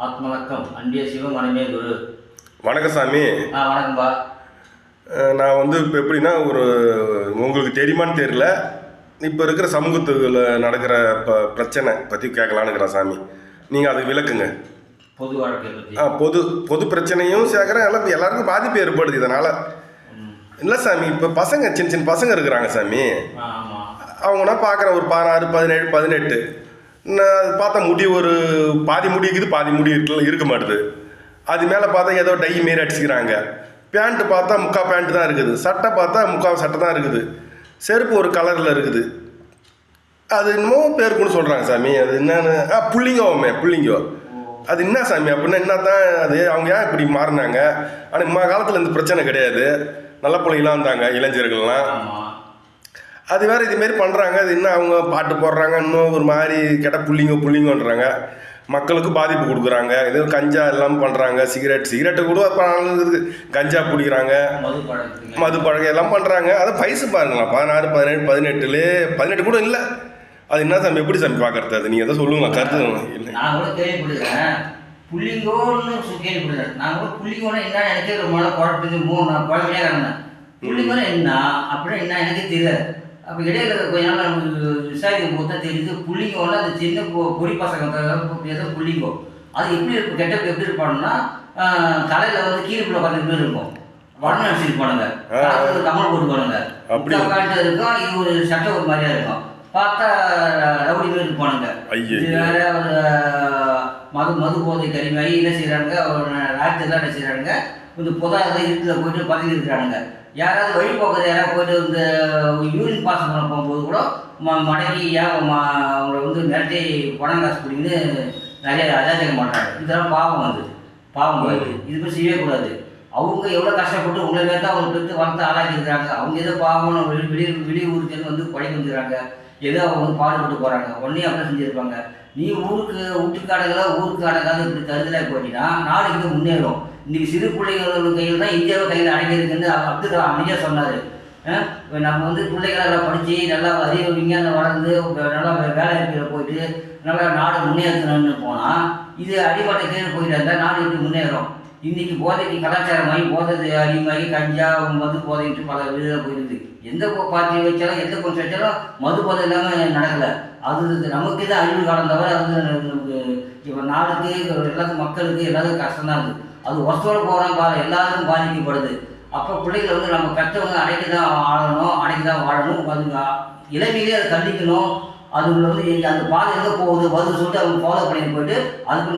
ஆத்மவணக்கம். அன்பிய சிவம் அனமே குரு. வணக்கம் சாமி. வணக்கம்பா. நான் இப்போ எப்படின்னா உங்களுக்கு தெரியுமான்னு தெரியல, இப்போ இருக்கிற சமூகத்துக்குள்ள நடக்கிற பிரச்சனை பற்றி கேட்கலான்னுக்கிறேன் சாமி. நீங்கள் அதை விளக்குங்க. பொது வாழ்க்கை பற்றி பொது பிரச்சனையும் சேர்க்குறேன். எல்லாம் எல்லாருக்கும் பாதிப்பு ஏற்படுது இதனால். இல்லை சாமி, இப்போ பசங்க சின்ன சின்ன பசங்க இருக்கிறாங்க சாமி. அவங்கன்னா பார்க்குறேன் ஒரு 16, 17, 18 நான் பார்த்தா முடி ஒரு பாதி முடி இருக்குது, பாதி முடி இருக்க மாட்டுது. அது மேலே பார்த்தா ஏதோ டை மாரி அடிச்சுக்கிறாங்க. பேண்ட்டு பார்த்தா முக்கால் பேண்ட்டு தான் இருக்குது, சட்டை பார்த்தா முக்கால் சட்டை தான் இருக்குது, செருப்பு ஒரு கலரில் இருக்குது. அது இன்னமும் பேருக்குன்னு சொல்கிறாங்க சாமி. அது என்னன்னு புள்ளிங்கோ. அது என்ன சாமி அப்படின்னா என்ன தான் அது? அவங்க ஏன் இப்படி மாறினாங்க? ஆனால் இம்மா காலத்தில் இந்த பிரச்சனை கிடையாது. நல்ல பிள்ளைங்களாம் இருந்தாங்க, இளைஞர்கள்லாம். அது வேறு இதுமாரி பண்ணுறாங்க. அது இன்னும் அவங்க பாட்டு போடுறாங்க, இன்னும் ஒரு மாதிரி கெட்ட புள்ளிங்கோன்றாங்க. மக்களுக்கு பாதிப்பு கொடுக்குறாங்க. இது கஞ்சா எல்லாம் பண்ணுறாங்க. சிகரெட்டு கூட இருக்குது. கஞ்சா குடிக்கிறாங்க, மது பழக்கம் எல்லாம் பண்ணுறாங்க. அதை வயசு பாருங்களா, 16, 17, 18 கூட இல்லை. அது என்ன சாமி, எப்படி சாமி பார்க்கறது? அது நீங்கள் எதாவது சொல்லுங்களா, கருத்து இல்லை. நான் கூட கேள்விப்படுறேன், புள்ளிங்கோன்னு கேள்விப்படுறேன். நான் கூட புள்ளிங்கோன்னு என்ன எனக்கே ரொம்ப நாள் குழப்பத்துக்கு 3 நாள் குழந்தையே கிடந்தேன். புள்ளிங்கோன்னு என்ன அப்படின்னா என்ன எனக்கே தெரியல. அப்போ இடையில கொஞ்ச நாள் நமக்கு விசாரிக்கும் போது தான் தெரியுது, புள்ளிங்கோன்னா அது சின்ன பொடி பசங்க ஏதோ புள்ளிங்கோ. அது எப்படி இருக்கும், கெட்டப்பு எப்படி இருப்பானுன்னா தலையில் கீழே பார்த்துட்டு இருக்கும், வடை அடிச்சிருப்பானுங்க, கமல் போட்டுப்பானுங்க, அப்படி காட்டு இருக்கும். இது ஒரு சட்டை ஒரு மாதிரியா இருக்கும், பார்த்தா ரவுடி மாரி இருப்பானுங்க. இது வேற ஒரு மது போதை கரிமாயி என்ன செய்கிறானுங்க, ராஜ்யத்தில் என்ன செய்கிறானுங்க, கொஞ்சம் புதாத இருட்டில் போயிட்டு பதவி இருக்கிறானுங்க. யாராவது வழிபோக்குறது யாராவது போயிட்டு இந்த யூரின் பாஸ் பண்ண போகும்போது கூட மடக்கி அவங்கள மிரட்டி பணம் காசு பிடிக்குன்னு நிறைய அஜாஜகம் பண்ணுறாங்க. இதெல்லாம் பாவம் இது போய் செய்யவே கூடாது. அவங்க எவ்வளோ கஷ்டப்பட்டு உங்களை மாரி தான் அவங்க பெற்று வளர்த்து ஆளாக்கியிருக்கிறாங்க. அவங்க ஏதோ பாவம் வெளியூருக்கு படிக்க வந்துக்கிறாங்க, ஏதோ அவங்க பாடுபட்டு போகிறாங்க. உடனே அப்படியே செஞ்சுருப்பாங்க. நீ வீட்டுக்கு அடங்காத இப்படி தருதலாக போயிட்டீங்கன்னா நாளைக்கு முன்னேறும். இன்றைக்கி சிறு பிள்ளைகளோட கையில் தான் இந்தியாவை கையில் அடங்கியிருக்குன்னு அப்துல் கலாம் அமைதியா சொன்னார். நம்ம பிள்ளைகளை படித்து நல்லா அறிவு விஞ்ஞானம் வளர்ந்து நல்லா வேலை இருக்கிற போயிட்டு நல்லா நாடு முன்னேற்றணும்னு போனால் இது அடிப்படை கீழே போயிட்டு இருந்தால் நாடு எப்படி முன்னேறும்? இன்றைக்கி போதைக்கு கலாச்சாரமாகி போதை அதிகமாகி கஞ்சா மது போதைட்டு பல வீடுகளில் போயிடுது. எந்த பார்ட்டி வச்சாலும் எந்த கொஞ்சம் வச்சாலும் மது போதை இல்லாமல் நடக்கலை. அது நமக்கு தான் அழிவு காலம் தவிர அது நமக்கு இப்போ நாடுக்கு எல்லாத்துக்கும் மக்களுக்கு எல்லாத்துக்கும் கஷ்டம்தான் இருக்குது. அது ஒசோட போகிறான் எல்லாருக்கும் பாதிக்கப்படுது. அப்போ பிள்ளைகளை நம்ம பெற்றவங்க அடைக்கி தான் வாழணும். அது இளமையிலே அதை கண்டிக்கணும். அதுங்களை அந்த பாதை எங்கே போகுது சொல்லிட்டு அவங்க ஃபாலோ பண்ணிட்டு போயிட்டு அதுக்கு